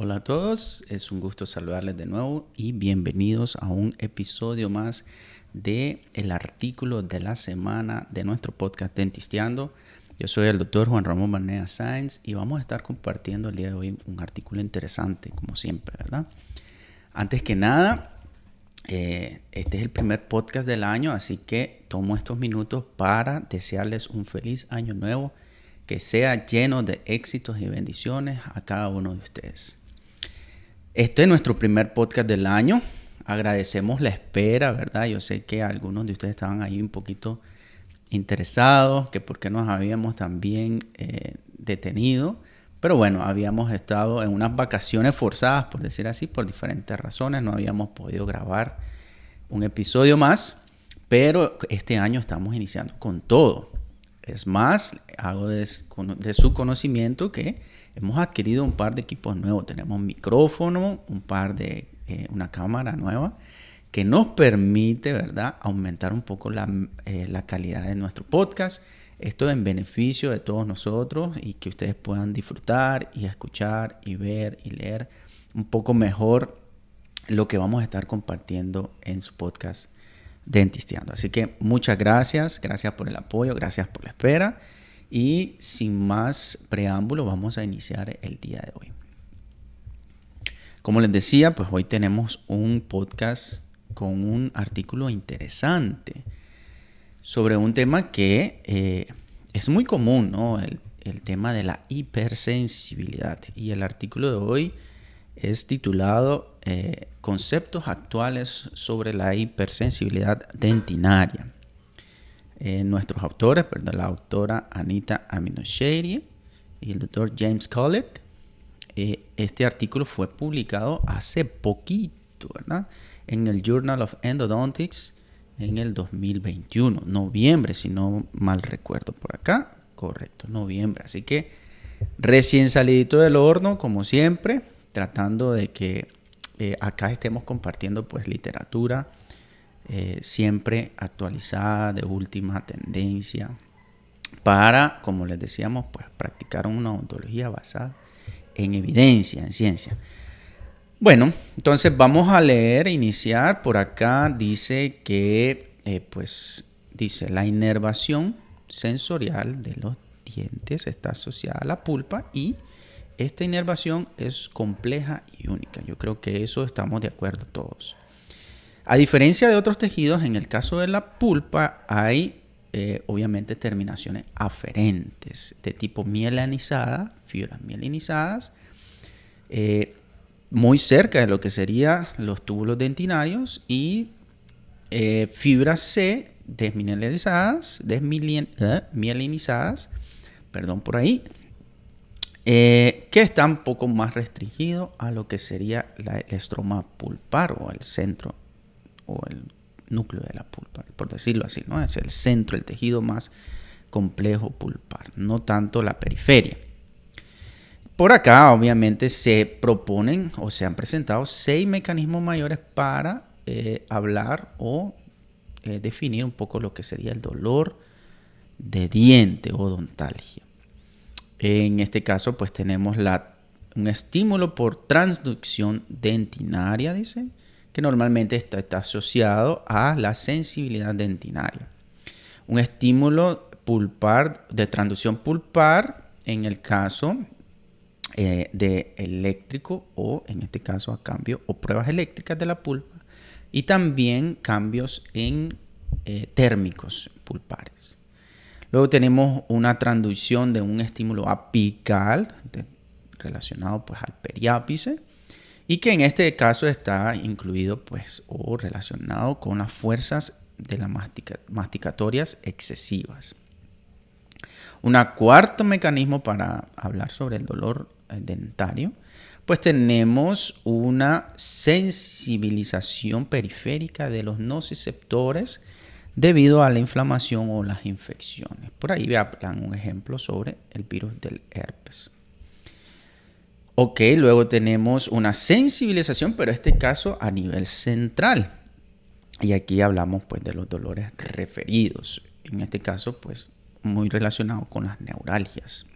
Hola a todos, es un gusto saludarles de nuevo y bienvenidos a un episodio más de el artículo de la semana de nuestro podcast Dentisteando. Yo soy el doctor Juan Ramón Barnea Sáenz y vamos a estar compartiendo el día de hoy un artículo interesante, como siempre, ¿verdad? Antes que nada, este es el primer podcast del año, así que tomo estos minutos para desearles un feliz año nuevo, que sea lleno de éxitos y bendiciones a cada uno de ustedes. Este es nuestro primer podcast del año. Agradecemos la espera, ¿verdad? Yo sé que algunos de ustedes estaban ahí un poquito interesados, que por qué nos habíamos también detenido. Pero bueno, habíamos estado en unas vacaciones forzadas, por decir así, por diferentes razones. No habíamos podido grabar un episodio más, pero este año estamos iniciando con todo. Es más, hago de su conocimiento que hemos adquirido un par de equipos nuevos. Tenemos un micrófono, una cámara nueva que nos permite, ¿verdad?, aumentar un poco la calidad de nuestro podcast. Esto en beneficio de todos nosotros y que ustedes puedan disfrutar y escuchar y ver y leer un poco mejor lo que vamos a estar compartiendo en su podcast Dentisteando. Así que muchas gracias por el apoyo, gracias por la espera y sin más preámbulo vamos a iniciar el día de hoy. Como les decía, pues hoy tenemos un podcast con un artículo interesante sobre un tema que es muy común, ¿no? El tema de la hipersensibilidad. Y el artículo de hoy es titulado Conceptos actuales sobre la hipersensibilidad dentinaria. Nuestros autores, ¿verdad? La autora Anita Aminosheri y el doctor James Collett. Este artículo fue publicado hace poquito, ¿verdad?, en el Journal of Endodontics en el 2021, noviembre, si no mal recuerdo por acá. Correcto, noviembre. Así que recién salidito del horno, como siempre, tratando de que acá estemos compartiendo pues literatura siempre actualizada, de última tendencia, para, como les decíamos, pues practicar una odontología basada en evidencia, en ciencia. Bueno, entonces vamos a leer, iniciar. Por acá dice que, dice, la inervación sensorial de los dientes está asociada a la pulpa y esta inervación es compleja y única. Yo creo que eso estamos de acuerdo todos. A diferencia de otros tejidos, en el caso de la pulpa hay obviamente terminaciones aferentes de tipo mielinizada, fibras mielinizadas, muy cerca de lo que serían los túbulos dentinarios y fibras C mielinizadas, perdón por ahí, que están un poco más restringidos a lo que sería el estroma pulpar o el centro o el núcleo de la pulpa, por decirlo así, ¿no? Es el centro, el tejido más complejo pulpar, no tanto la periferia. Por acá, obviamente, se proponen o se han presentado 6 mecanismos mayores para hablar o definir un poco lo que sería el dolor de diente o odontalgia. En este caso, pues tenemos un estímulo por transducción dentinaria, dice, que normalmente está asociado a la sensibilidad dentinaria. Un estímulo pulpar de transducción pulpar en el caso de eléctrico o en este caso a cambio o pruebas eléctricas de la pulpa y también cambios en térmicos pulpares. Luego tenemos una transducción de un estímulo apical relacionado pues al periápice y que en este caso está incluido pues o relacionado con las fuerzas de las masticatorias excesivas. Un cuarto mecanismo para hablar sobre el dolor dentario, pues tenemos una sensibilización periférica de los nociceptores debido a la inflamación o las infecciones. Por ahí vean un ejemplo sobre el virus del herpes. Ok, luego tenemos una sensibilización, pero en este caso a nivel central. Y aquí hablamos pues de los dolores referidos. En este caso pues muy relacionado con las neuralgias.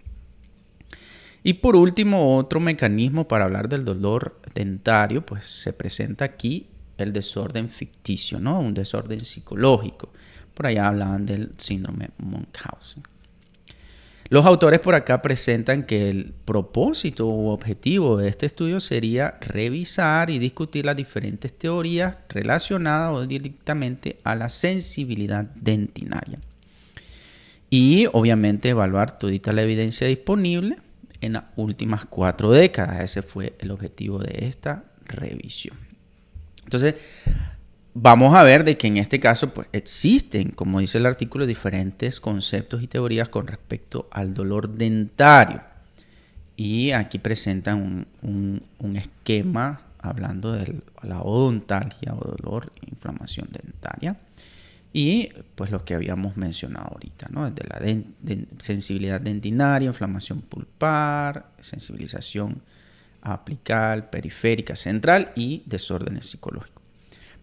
Y por último, otro mecanismo para hablar del dolor dentario, pues se presenta aquí el desorden ficticio, ¿no? Un desorden psicológico. Por allá hablaban del síndrome Munchausen. Los autores por acá presentan que el propósito u objetivo de este estudio sería revisar y discutir las diferentes teorías relacionadas o directamente a la sensibilidad dentinaria. Y obviamente evaluar toda la evidencia disponible en las últimas 4 décadas. Ese fue el objetivo de esta revisión. Entonces, vamos a ver de que en este caso pues, existen, como dice el artículo, diferentes conceptos y teorías con respecto al dolor dentario. Y aquí presentan un esquema hablando de la odontalgia o dolor e inflamación dentaria. Y pues los que habíamos mencionado ahorita, ¿no? Desde la sensibilidad dentinaria, inflamación pulpar, sensibilización apical, periférica, central y desórdenes psicológicos.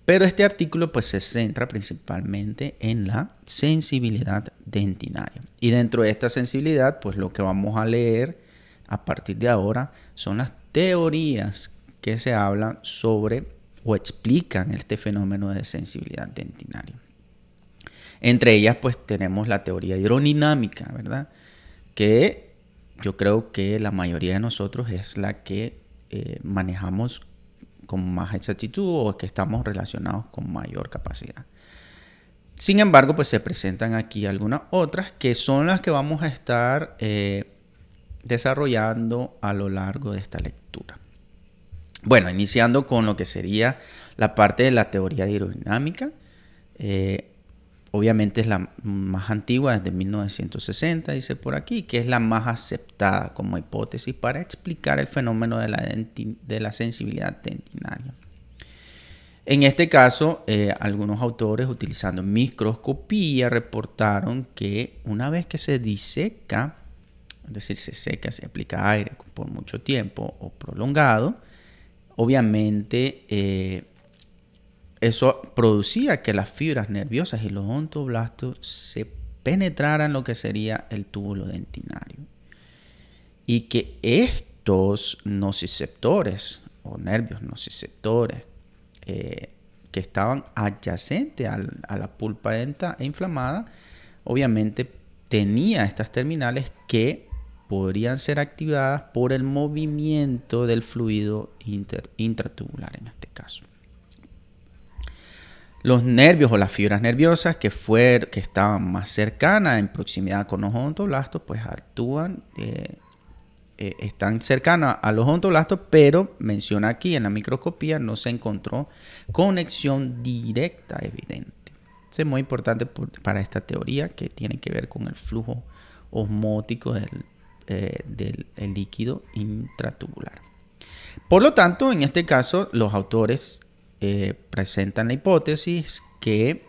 Pero este artículo pues se centra principalmente en la sensibilidad dentinaria. Y dentro de esta sensibilidad pues lo que vamos a leer a partir de ahora son las teorías que se hablan sobre o explican este fenómeno de sensibilidad dentinaria. Entre ellas pues tenemos la teoría hidrodinámica, ¿verdad? Que yo creo que la mayoría de nosotros es la que manejamos con más exactitud o que estamos relacionados con mayor capacidad. Sin embargo, pues se presentan aquí algunas otras que son las que vamos a estar desarrollando a lo largo de esta lectura. Bueno, iniciando con lo que sería la parte de la teoría hidrodinámica. Obviamente es la más antigua, desde 1960, dice por aquí, que es la más aceptada como hipótesis para explicar el fenómeno de la sensibilidad dentinaria. En este caso, algunos autores utilizando microscopía reportaron que una vez que se diseca, es decir, se seca, se aplica aire por mucho tiempo o prolongado, obviamente eso producía que las fibras nerviosas y los odontoblastos se penetraran en lo que sería el túbulo dentinario. Y que estos nociceptores o nervios nociceptores que estaban adyacentes a la pulpa dental inflamada, obviamente tenía estas terminales que podrían ser activadas por el movimiento del fluido intratubular en este caso. Los nervios o las fibras nerviosas que estaban más cercanas en proximidad con los odontoblastos, pues actúan, están cercanas a los odontoblastos, pero menciona aquí en la microscopía no se encontró conexión directa evidente. Eso es muy importante para esta teoría que tiene que ver con el flujo osmótico del líquido intratubular. Por lo tanto, en este caso, los autores presentan la hipótesis que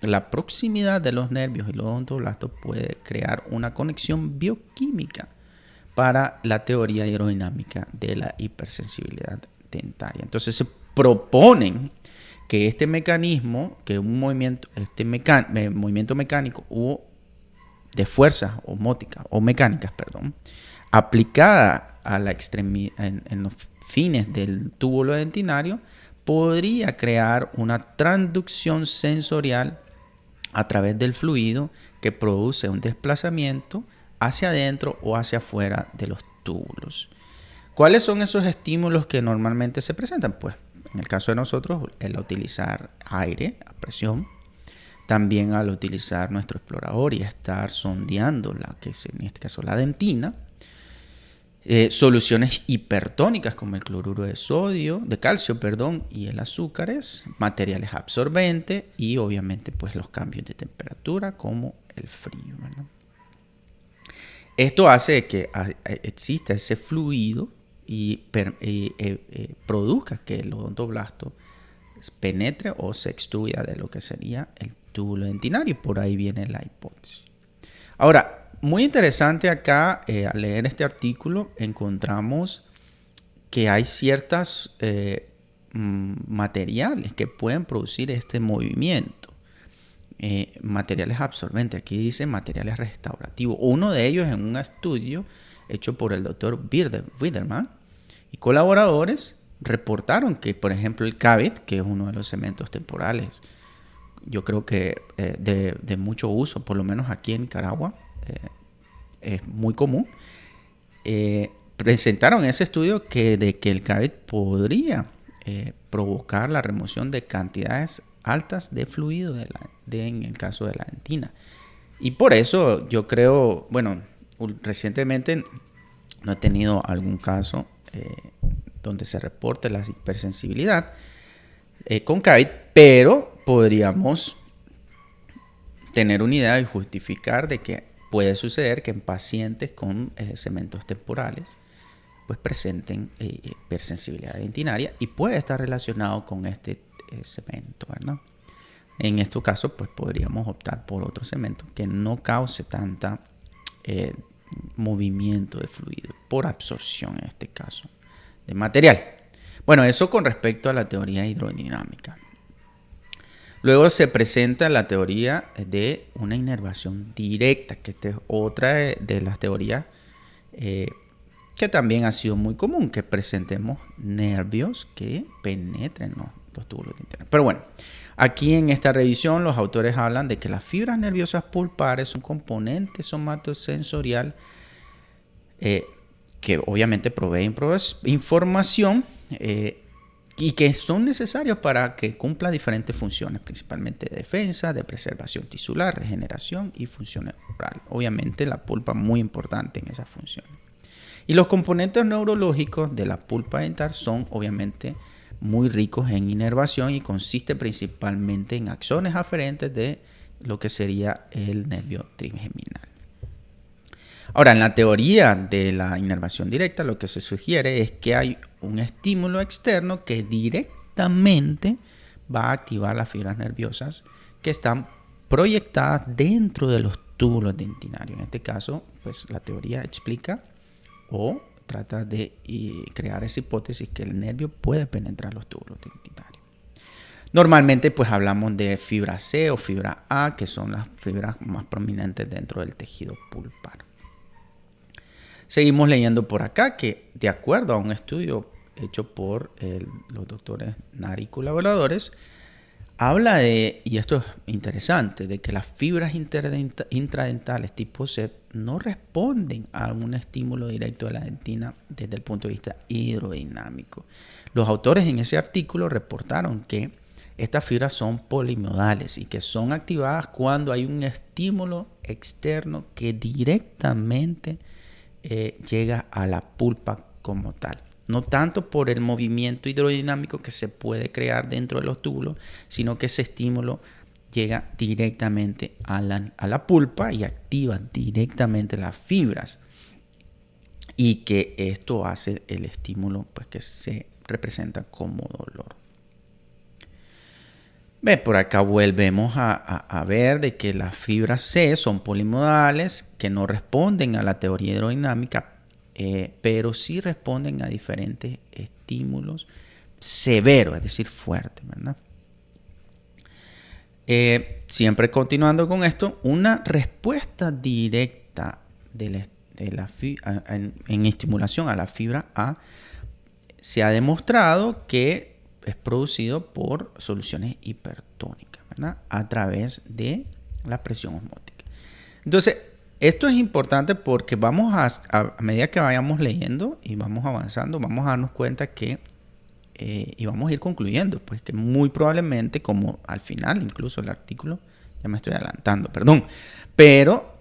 la proximidad de los nervios y los odontoblastos puede crear una conexión bioquímica para la teoría hidrodinámica de la hipersensibilidad dentaria. Entonces se proponen que este mecanismo, que un movimiento, movimiento mecánico o de fuerzas osmóticas o mecánicas, aplicada a la extremidad en los fines del túbulo dentinario, podría crear una transducción sensorial a través del fluido que produce un desplazamiento hacia adentro o hacia afuera de los túbulos. ¿Cuáles son esos estímulos que normalmente se presentan? Pues en el caso de nosotros, el utilizar aire a presión, también al utilizar nuestro explorador y estar sondeando que es en este caso la dentina, soluciones hipertónicas como el cloruro de calcio, y el azúcares, materiales absorbentes y obviamente pues los cambios de temperatura como el frío, ¿verdad? Esto hace que exista ese fluido y produzca que el odontoblasto penetre o se extruya de lo que sería el túbulo dentinario. Por ahí viene la hipótesis. Ahora, muy interesante acá, al leer este artículo, encontramos que hay ciertos materiales que pueden producir este movimiento. Materiales absorbentes, aquí dice materiales restaurativos. Uno de ellos en un estudio hecho por el doctor Widerman y colaboradores, reportaron que, por ejemplo, el CABIT, que es uno de los cementos temporales, yo creo que de mucho uso, por lo menos aquí en Nicaragua, es muy común, presentaron ese estudio de que el CABIT podría provocar la remoción de cantidades altas de fluido en el caso de la dentina. Y por eso yo creo, bueno, recientemente no he tenido algún caso donde se reporte la hipersensibilidad con CABIT, pero podríamos tener una idea y justificar de que puede suceder que en pacientes con cementos temporales pues presenten hipersensibilidad dentinaria y puede estar relacionado con este cemento, ¿verdad? En este caso, pues podríamos optar por otro cemento que no cause tanta movimiento de fluido por absorción, en este caso, de material. Bueno, eso con respecto a la teoría hidrodinámica. Luego se presenta la teoría de una inervación directa, que esta es otra de las teorías que también ha sido muy común, que presentemos nervios que penetren los túbulos dentarios. Pero bueno, aquí en esta revisión los autores hablan de que las fibras nerviosas pulpares son un componente somatosensorial que obviamente proveen información y que son necesarios para que cumpla diferentes funciones, principalmente de defensa, de preservación tisular, regeneración y funciones orales. Obviamente la pulpa es muy importante en esas funciones. Y los componentes neurológicos de la pulpa dental son obviamente muy ricos en inervación y consiste principalmente en axones aferentes de lo que sería el nervio trigeminal. Ahora, en la teoría de la inervación directa, lo que se sugiere es que hay un estímulo externo que directamente va a activar las fibras nerviosas que están proyectadas dentro de los túbulos dentinarios. En este caso, pues la teoría explica o trata de crear esa hipótesis que el nervio puede penetrar los túbulos dentinarios. Normalmente pues hablamos de fibra C o fibra A, que son las fibras más prominentes dentro del tejido pulpar. Seguimos leyendo por acá que de acuerdo a un estudio hecho por los doctores Nari y colaboradores, habla de, y esto es interesante, de que las fibras intradentales tipo C no responden a un estímulo directo de la dentina desde el punto de vista hidrodinámico. Los autores en ese artículo reportaron que estas fibras son polimodales y que son activadas cuando hay un estímulo externo que directamente llega a la pulpa como tal. No tanto por el movimiento hidrodinámico que se puede crear dentro de los túbulos, sino que ese estímulo llega directamente a la pulpa y activa directamente las fibras. Y que esto hace el estímulo pues, que se representa como dolor. Por acá volvemos a ver de que las fibras C son polimodales que no responden a la teoría hidrodinámica, pero sí responden a diferentes estímulos severos, es decir, fuertes, ¿verdad? Siempre continuando con esto, una respuesta directa en estimulación a la fibra A se ha demostrado que es producido por soluciones hipertónicas, ¿verdad? A través de la presión osmótica. Entonces, esto es importante porque vamos a medida que vayamos leyendo y vamos avanzando, vamos a darnos cuenta que, y vamos a ir concluyendo, pues que muy probablemente, como al final incluso el artículo, ya me estoy adelantando, perdón, pero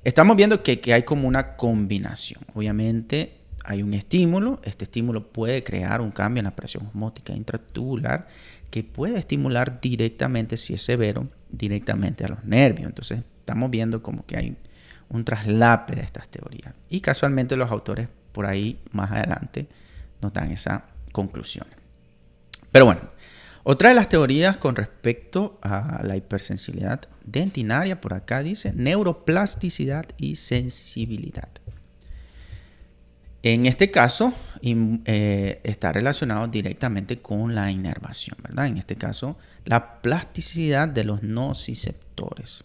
estamos viendo que hay como una combinación. Obviamente, hay un estímulo, este estímulo puede crear un cambio en la presión osmótica intratubular que puede estimular directamente, si es severo, directamente a los nervios. Entonces estamos viendo como que hay un traslape de estas teorías. Y casualmente los autores por ahí más adelante nos dan esa conclusión. Pero bueno, otra de las teorías con respecto a la hipersensibilidad dentinaria, por acá dice neuroplasticidad y sensibilidad. En este caso, está relacionado directamente con la inervación, ¿verdad? En este caso, la plasticidad de los nociceptores.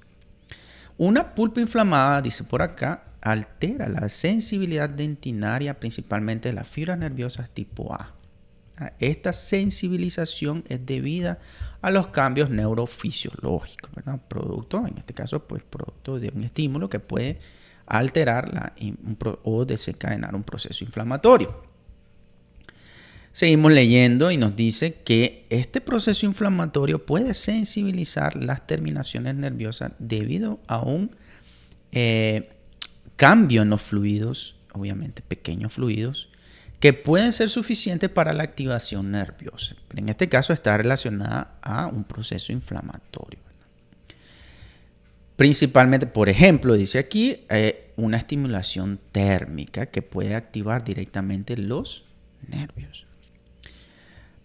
Una pulpa inflamada, dice por acá, altera la sensibilidad dentinaria, principalmente de las fibras nerviosas tipo A. Esta sensibilización es debida a los cambios neurofisiológicos, ¿verdad? Producto, en este caso, pues producto de un estímulo que puede alterar o desencadenar un proceso inflamatorio. Seguimos leyendo y nos dice que este proceso inflamatorio puede sensibilizar las terminaciones nerviosas debido a un cambio en los fluidos, obviamente pequeños fluidos, que pueden ser suficientes para la activación nerviosa. Pero en este caso está relacionada a un proceso inflamatorio. Principalmente, por ejemplo, dice aquí, una estimulación térmica que puede activar directamente los nervios.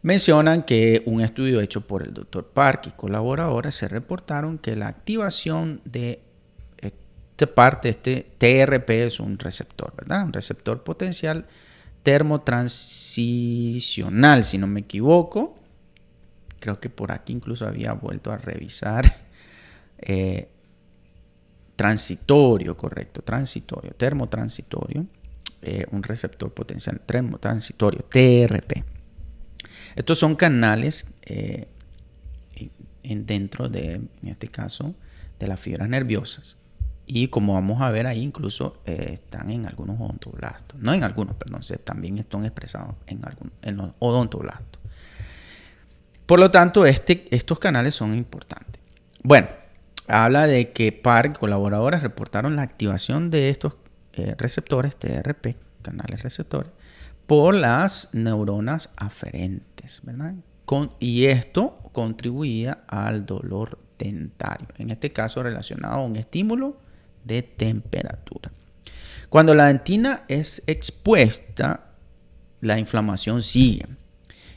Mencionan que un estudio hecho por el Dr. Park y colaboradores se reportaron que la activación de este TRP es un receptor, ¿verdad? Un receptor potencial termotransicional, si no me equivoco. Creo que por aquí incluso había vuelto a revisar. Transitorio, correcto, termotransitorio, un receptor potencial termotransitorio, TRP. Estos son canales dentro en este caso, de las fibras nerviosas. Y como vamos a ver ahí, incluso están en algunos odontoblastos. No en algunos, perdón, también están expresados en los odontoblastos. Por lo tanto, estos canales son importantes. Bueno, habla de que Park y colaboradores reportaron la activación de estos receptores, TRP, canales receptores, por las neuronas aferentes, ¿verdad? Y esto contribuía al dolor dentario, en este caso relacionado a un estímulo de temperatura. Cuando la dentina es expuesta, la inflamación sigue.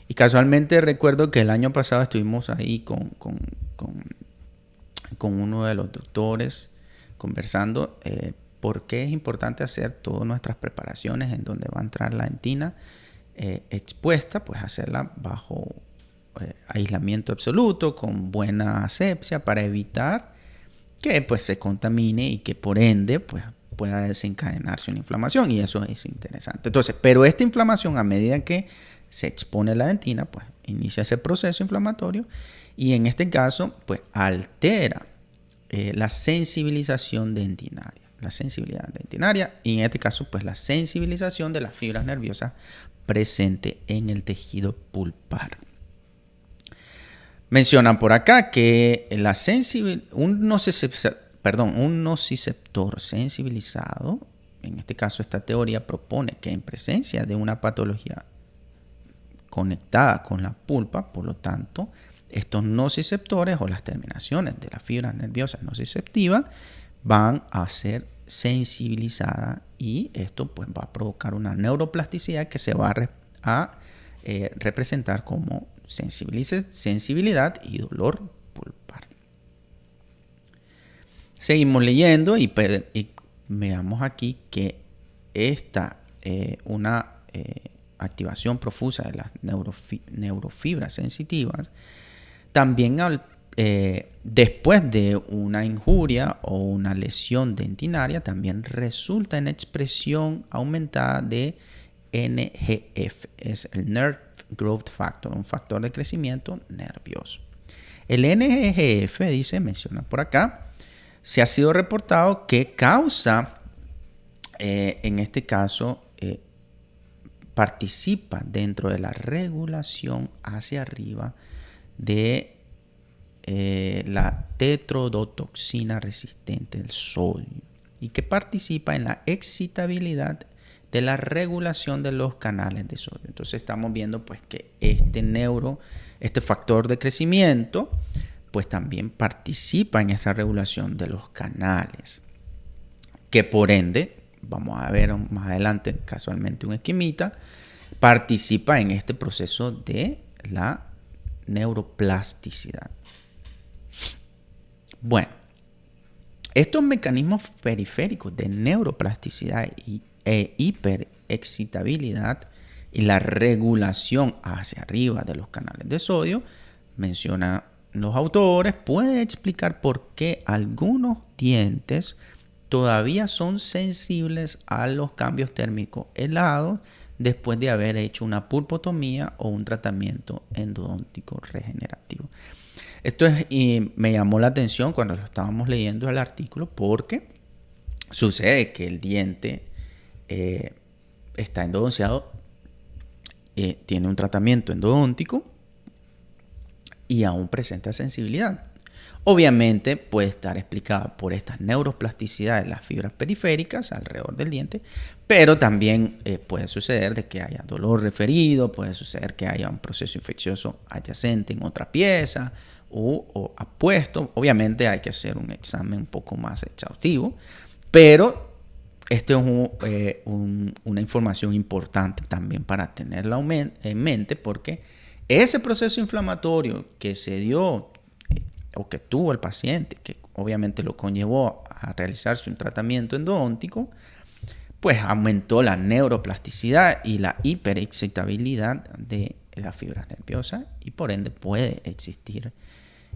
Y casualmente recuerdo que el año pasado estuvimos ahí con uno de los doctores conversando por qué es importante hacer todas nuestras preparaciones en donde va a entrar la dentina expuesta, pues hacerla bajo aislamiento absoluto, con buena asepsia, para evitar que pues se contamine y que por ende pues pueda desencadenarse una inflamación, y eso es interesante. Entonces, pero esta inflamación, a medida que se expone la dentina, pues inicia ese proceso inflamatorio, y en este caso pues altera la sensibilización dentinaria, la sensibilidad dentinaria, y en este caso pues la sensibilización de las fibras nerviosas presente en el tejido pulpar. Mencionan por acá que un nociceptor sensibilizado, en este caso esta teoría propone que en presencia de una patología conectada con la pulpa, por lo tanto, estos nociceptores o las terminaciones de las fibras nerviosas nociceptivas van a ser sensibilizadas, y esto pues va a provocar una neuroplasticidad que se va a representar como sensibilidad y dolor pulpar. Seguimos leyendo y veamos aquí que una activación profusa de las neurofibras sensitivas también después de una injuria o una lesión dentinaria también resulta en expresión aumentada de NGF, es el Nerve Growth Factor, un factor de crecimiento nervioso. El NGF, menciona por acá, se ha sido reportado que causa, en este caso, participa dentro de la regulación hacia arriba de la tetrodotoxina resistente del sodio, y que participa en la excitabilidad de la regulación de los canales de sodio. Entonces estamos viendo pues que este factor de crecimiento pues también participa en esa regulación de los canales, que por ende, vamos a ver más adelante casualmente un esquemita, participa en este proceso de la neuroplasticidad. Bueno, estos mecanismos periféricos de neuroplasticidad e hiperexcitabilidad y la regulación hacia arriba de los canales de sodio, mencionan los autores, puede explicar por qué algunos dientes todavía son sensibles a los cambios térmicos helados después de haber hecho una pulpotomía o un tratamiento endodóntico regenerativo. Y me llamó la atención cuando lo estábamos leyendo el artículo, porque sucede que el diente está endodonciado, tiene un tratamiento endodóntico y aún presenta sensibilidad. Obviamente puede estar explicada por estas neuroplasticidades de las fibras periféricas alrededor del diente, pero también puede suceder de que haya dolor referido, puede suceder que haya un proceso infeccioso adyacente en otra pieza o apuesto. Obviamente hay que hacer un examen un poco más exhaustivo, pero esto es una información importante también para tenerla en mente, porque ese proceso inflamatorio que se dio o que tuvo el paciente, que obviamente lo conllevó a realizarse un tratamiento endodóntico, pues aumentó la neuroplasticidad y la hiperexcitabilidad de las fibras nerviosas, y por ende puede existir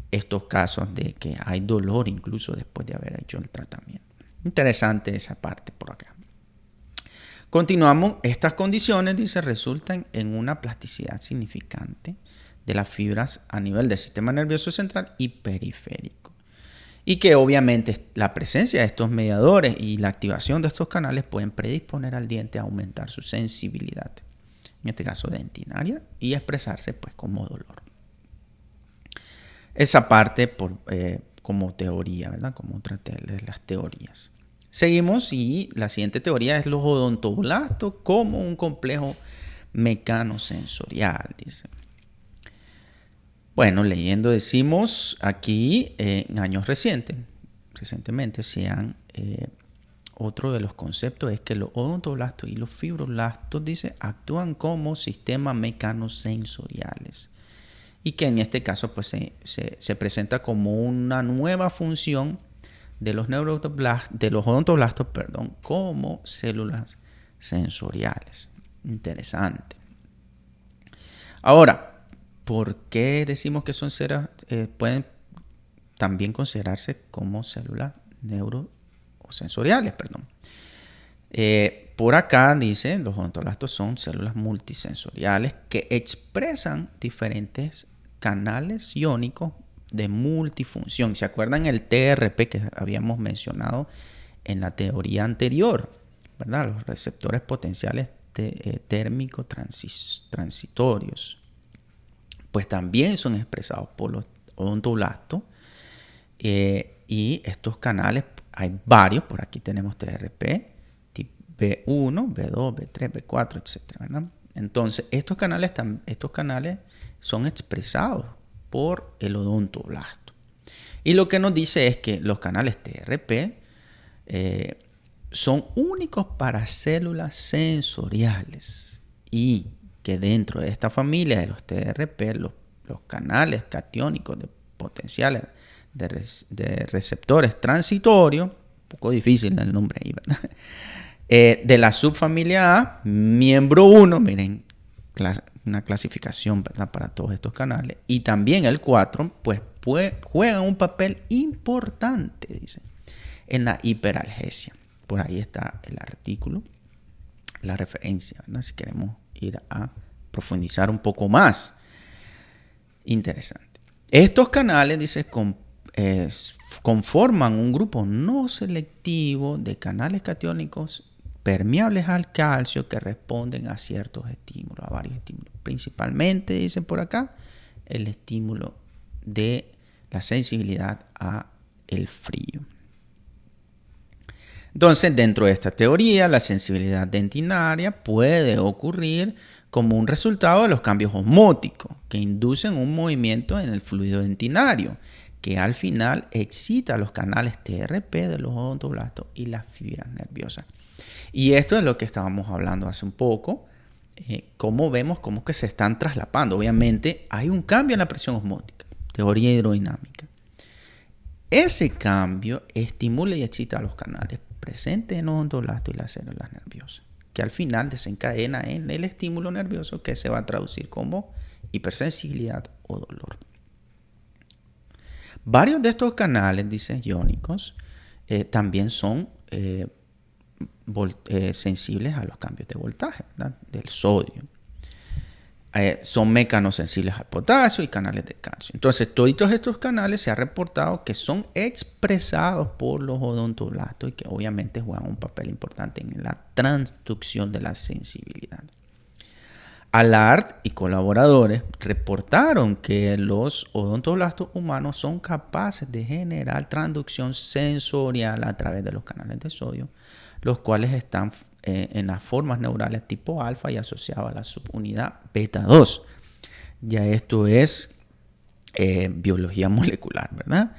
estos casos de que hay dolor incluso después de haber hecho el tratamiento. Interesante esa parte por acá. Continuamos. Estas condiciones, dice, resultan en una plasticidad significante de las fibras a nivel del sistema nervioso central y periférico. Y que obviamente la presencia de estos mediadores y la activación de estos canales pueden predisponer al diente a aumentar su sensibilidad, en este caso dentinaria, y expresarse pues como dolor. Esa parte como teoría, ¿verdad? Como otra de las teorías. Seguimos, y la siguiente teoría es los odontoblastos como un complejo mecanosensorial, dice. Bueno, leyendo decimos aquí en años recientemente otro de los conceptos es que los odontoblastos y los fibroblastos, dice, actúan como sistemas mecanosensoriales, y que en este caso pues se presenta como una nueva función de los odontoblastos, como células sensoriales. Interesante. Ahora, ¿por qué decimos que son células? Pueden también considerarse como células neurosensoriales, por acá dice, los odontoblastos son células multisensoriales que expresan diferentes canales iónicos de multifunción. ¿Se acuerdan el TRP que habíamos mencionado en la teoría anterior? ¿Verdad? Los receptores potenciales térmicos transitorios. Pues también son expresados por los odontoblastos. Y estos canales, hay varios. Por aquí tenemos TRP, tipo B1, B2, B3, B4, etc. ¿verdad? Entonces, estos canales son expresados por el odontoblasto. Y lo que nos dice es que los canales TRP son únicos para células sensoriales, y que dentro de esta familia de los TRP, los canales catiónicos de potenciales de receptores transitorios, un poco difícil el nombre ahí, ¿verdad? De la subfamilia A, miembro 1, miren, una clasificación, ¿verdad?, para todos estos canales. Y también el 4, pues juegan un papel importante, dice, en la hiperalgesia. Por ahí está el artículo, la referencia, ¿verdad?, si queremos ir a profundizar un poco más. Interesante. Estos canales, dice, conforman un grupo no selectivo de canales catiónicos permeables al calcio que responden a ciertos estímulos, a varios estímulos. Principalmente, dice por acá, el estímulo de la sensibilidad a el frío. Entonces, dentro de esta teoría, la sensibilidad dentinaria puede ocurrir como un resultado de los cambios osmóticos que inducen un movimiento en el fluido dentinario, que al final excita los canales TRP de los odontoblastos y las fibras nerviosas. Y esto es lo que estábamos hablando hace un poco, cómo vemos cómo que se están traslapando. Obviamente hay un cambio en la presión osmótica, teoría hidrodinámica. Ese cambio estimula y excita a los canales presentes en los odontoblastos y las células nerviosas, que al final desencadena en el estímulo nervioso que se va a traducir como hipersensibilidad o dolor. Varios de estos canales, dice, iónicos, también son sensibles a los cambios de voltaje, ¿verdad? Del sodio. Son mecanosensibles al potasio y canales de calcio. Entonces, todos estos canales se ha reportado que son expresados por los odontoblastos y que obviamente juegan un papel importante en la transducción de la sensibilidad. Allard y colaboradores reportaron que los odontoblastos humanos son capaces de generar transducción sensorial a través de los canales de sodio, los cuales están en las formas neurales tipo alfa y asociados a la subunidad beta 2. Ya esto es biología molecular, ¿verdad?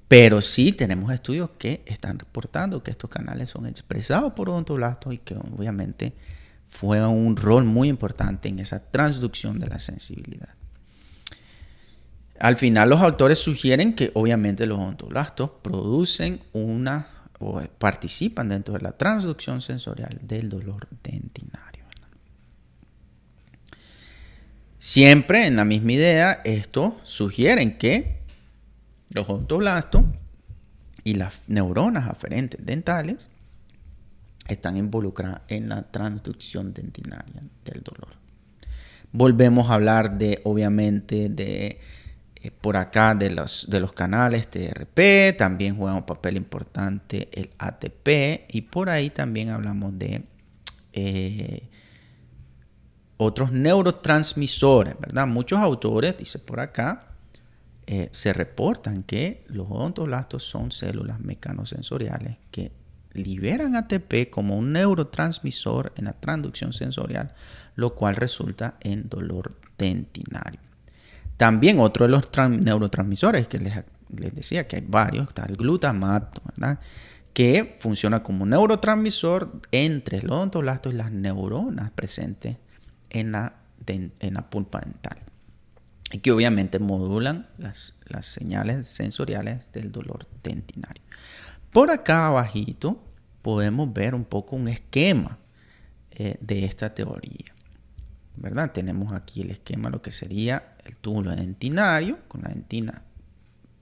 Pero sí tenemos estudios que están reportando que estos canales son expresados por odontoblastos y que obviamente juegan un rol muy importante en esa transducción de la sensibilidad. Al final, los autores sugieren que obviamente los odontoblastos producen o participan dentro de la transducción sensorial del dolor dentinario. Siempre en la misma idea, esto sugieren que los odontoblastos y las neuronas aferentes dentales están involucradas en la transducción dentinaria del dolor. Volvemos a hablar obviamente, por acá de los canales TRP, también juega un papel importante el ATP y por ahí también hablamos de otros neurotransmisores, ¿verdad? Muchos autores, dice por acá, se reportan que los odontoblastos son células mecanosensoriales que liberan ATP como un neurotransmisor en la transducción sensorial, lo cual resulta en dolor dentinario. También otro de los neurotransmisores que les decía que hay varios, está el glutamato, ¿verdad? Que funciona como un neurotransmisor entre los odontoblastos y las neuronas presentes en la pulpa dental. Y que obviamente modulan las señales sensoriales del dolor dentinario. Por acá abajito podemos ver un poco un esquema de esta teoría, ¿verdad? Tenemos aquí el esquema, lo que sería el túbulo dentinario con la dentina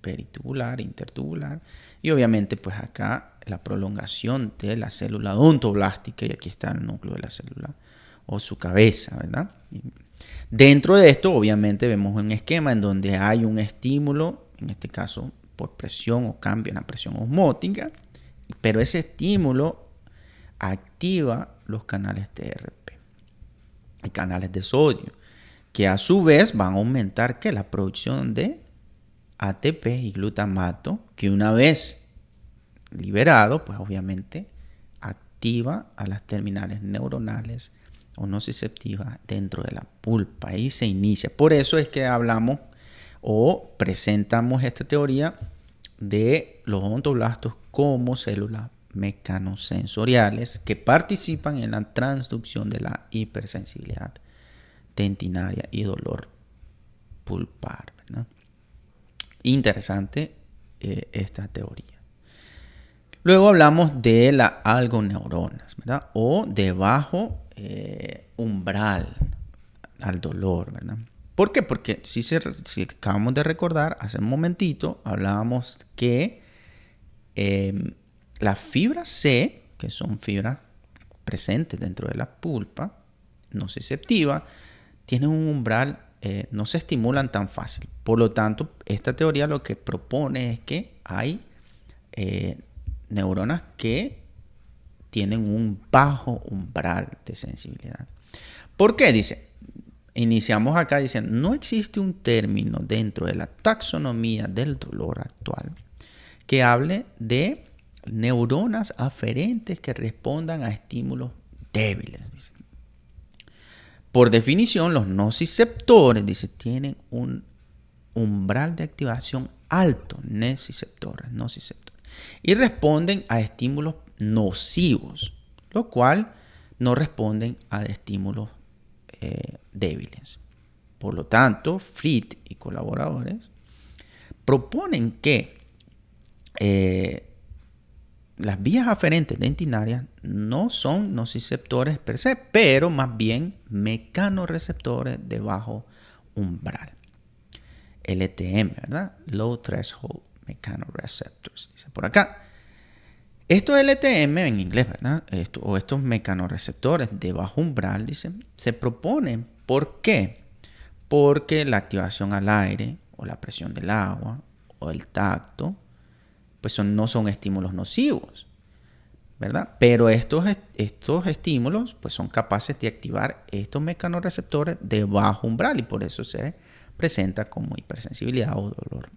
peritubular, intertubular y obviamente pues acá la prolongación de la célula odontoblástica y aquí está el núcleo de la célula o su cabeza, ¿verdad? Dentro de esto obviamente vemos un esquema en donde hay un estímulo, en este caso por presión o cambio en la presión osmótica, pero ese estímulo activa los canales TRP y canales de sodio, que a su vez van a aumentar la producción de ATP y glutamato, que una vez liberado, pues obviamente activa a las terminales neuronales o nociceptivas dentro de la pulpa y se inicia. Por eso es que hablamos o presentamos esta teoría de los odontoblastos como células mecanosensoriales que participan en la transducción de la hipersensibilidad dentinaria y dolor pulpar, ¿verdad? Interesante esta teoría. Luego hablamos de las algoneuronas, ¿verdad? O de bajo umbral al dolor, ¿verdad? ¿Por qué? Porque si acabamos de recordar, hace un momentito hablábamos que las fibras C, que son fibras presentes dentro de la pulpa nociceptiva, tienen un umbral, no se estimulan tan fácil. Por lo tanto, esta teoría lo que propone es que hay neuronas que tienen un bajo umbral de sensibilidad. ¿Por qué? Iniciamos acá diciendo, no existe un término dentro de la taxonomía del dolor actual que hable de neuronas aferentes que respondan a estímulos débiles. Dice. Por definición, los nociceptores, tienen un umbral de activación alto, nociceptores, y responden a estímulos nocivos, lo cual no responden a estímulos débiles. Por lo tanto, Fleet y colaboradores proponen que las vías aferentes dentinarias no son nociceptores per se, pero más bien mecanoreceptores de bajo umbral. LTM, ¿verdad? Low Threshold Mechanoreceptors, dice por acá. Estos LTM en inglés, ¿verdad? O estos mecanorreceptores de bajo umbral, dicen, se proponen. ¿Por qué? Porque la activación al aire o la presión del agua o el tacto, pues no son estímulos nocivos, ¿verdad? Pero estos estímulos pues son capaces de activar estos mecanorreceptores de bajo umbral y por eso se presenta como hipersensibilidad o dolor.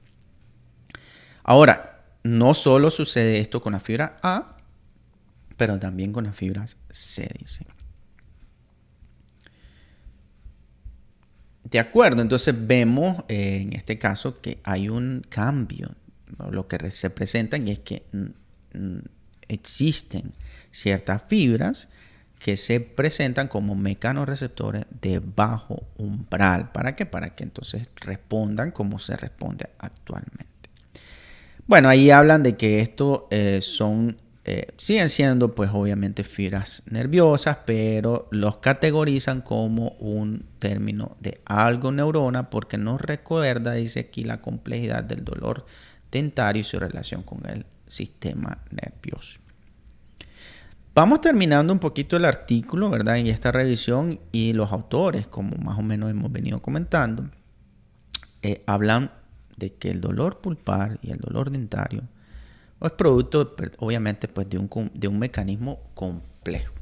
Ahora, no solo sucede esto con la fibra A, pero también con las fibras C, dice. De acuerdo, entonces vemos en este caso que hay un cambio. Lo que se presenta es que existen ciertas fibras que se presentan como mecanorreceptores de bajo umbral. ¿Para qué? Para que entonces respondan como se responde actualmente. Bueno, ahí hablan de que esto siguen siendo pues obviamente fibras nerviosas, pero los categorizan como un término de algoneurona porque nos recuerda, dice aquí, la complejidad del dolor dentario y su relación con el sistema nervioso. Vamos terminando un poquito el artículo, ¿verdad? En esta revisión y los autores, como más o menos hemos venido comentando, hablan de que el dolor pulpar y el dolor dentario es producto, obviamente, pues, de un mecanismo complejo.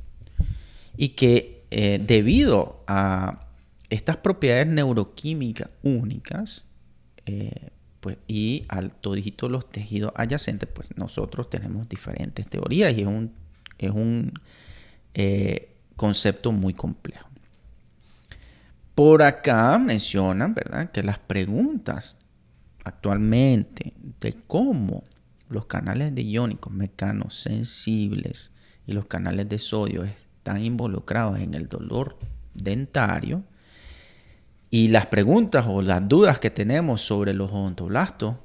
Y que debido a estas propiedades neuroquímicas únicas pues, y a todos los tejidos adyacentes, pues nosotros tenemos diferentes teorías y es un concepto muy complejo. Por acá mencionan, ¿verdad?, que las preguntas actualmente de cómo los canales de iónicos mecanosensibles y los canales de sodio están involucrados en el dolor dentario y las preguntas o las dudas que tenemos sobre los odontoblastos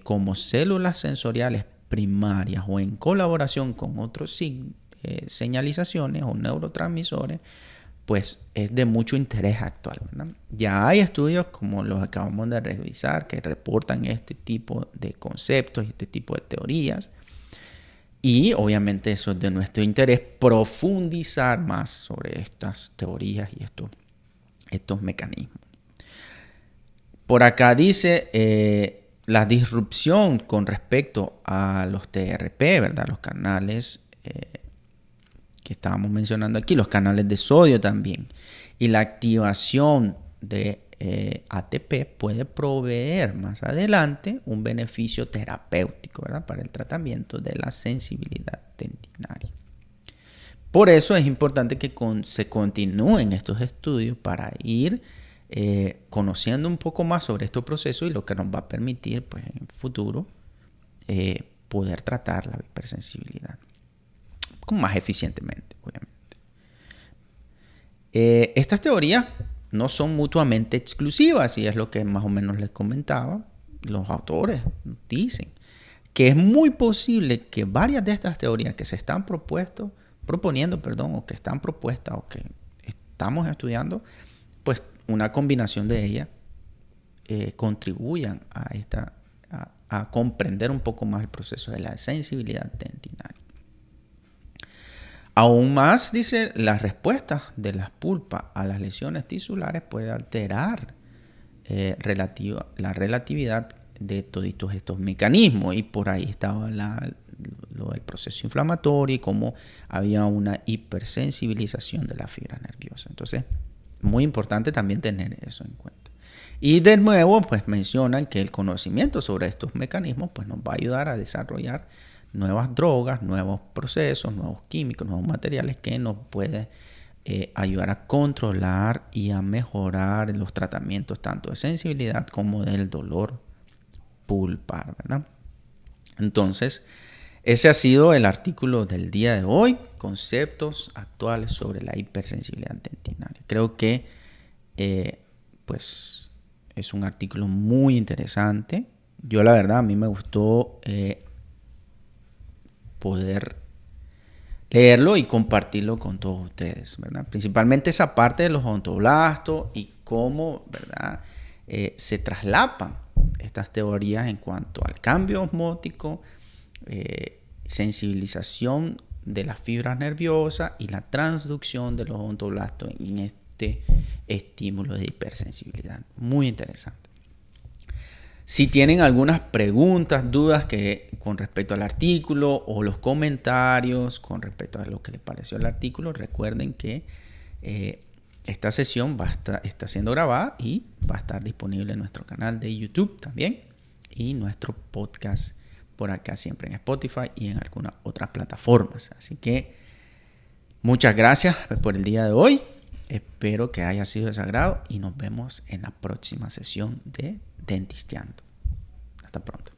como células sensoriales primarias o en colaboración con otros señalizaciones o neurotransmisores, pues es de mucho interés actual, ¿verdad? Ya hay estudios como los que acabamos de revisar que reportan este tipo de conceptos y este tipo de teorías. Y obviamente eso es de nuestro interés profundizar más sobre estas teorías y estos mecanismos. Por acá dice la disrupción con respecto a los TRP, ¿verdad? Los canales que estábamos mencionando aquí, los canales de sodio también. Y la activación de ATP puede proveer más adelante un beneficio terapéutico, ¿verdad?, para el tratamiento de la sensibilidad dentinaria. Por eso es importante que se continúen estos estudios para ir conociendo un poco más sobre estos procesos y lo que nos va a permitir, pues, en el futuro poder tratar la hipersensibilidad más eficientemente, obviamente. Estas teorías no son mutuamente exclusivas y es lo que más o menos les comentaba. Los autores dicen que es muy posible que varias de estas teorías que se están proponiendo, o que están propuestas o que estamos estudiando, pues una combinación de ellas contribuyan a comprender un poco más el proceso de la sensibilidad dentinaria. Aún más, dice, las respuestas de las pulpas a las lesiones tisulares puede alterar la relatividad de todos estos mecanismos. Y por ahí estaba lo del proceso inflamatorio y cómo había una hipersensibilización de la fibra nerviosa. Entonces, muy importante también tener eso en cuenta. Y de nuevo, pues mencionan que el conocimiento sobre estos mecanismos pues, nos va a ayudar a desarrollar nuevas drogas, nuevos procesos, nuevos químicos, nuevos materiales que nos pueden ayudar a controlar y a mejorar los tratamientos tanto de sensibilidad como del dolor pulpar, ¿verdad? Entonces, ese ha sido el artículo del día de hoy, conceptos actuales sobre la hipersensibilidad dentinaria. Creo que pues es un artículo muy interesante. Yo la verdad a mí me gustó poder leerlo y compartirlo con todos ustedes, ¿verdad? Principalmente esa parte de los odontoblastos y cómo, ¿verdad?, se traslapan estas teorías en cuanto al cambio osmótico sensibilización de las fibras nerviosas y la transducción de los odontoblastos en este estímulo de hipersensibilidad. Muy interesante. Si tienen algunas preguntas, dudas con respecto al artículo o los comentarios con respecto a lo que les pareció el artículo, recuerden que esta sesión está siendo grabada y va a estar disponible en nuestro canal de YouTube también y nuestro podcast por acá siempre en Spotify y en algunas otras plataformas. Así que muchas gracias por el día de hoy. Espero que haya sido de su agrado y nos vemos en la próxima sesión de Dentisteando. Hasta pronto.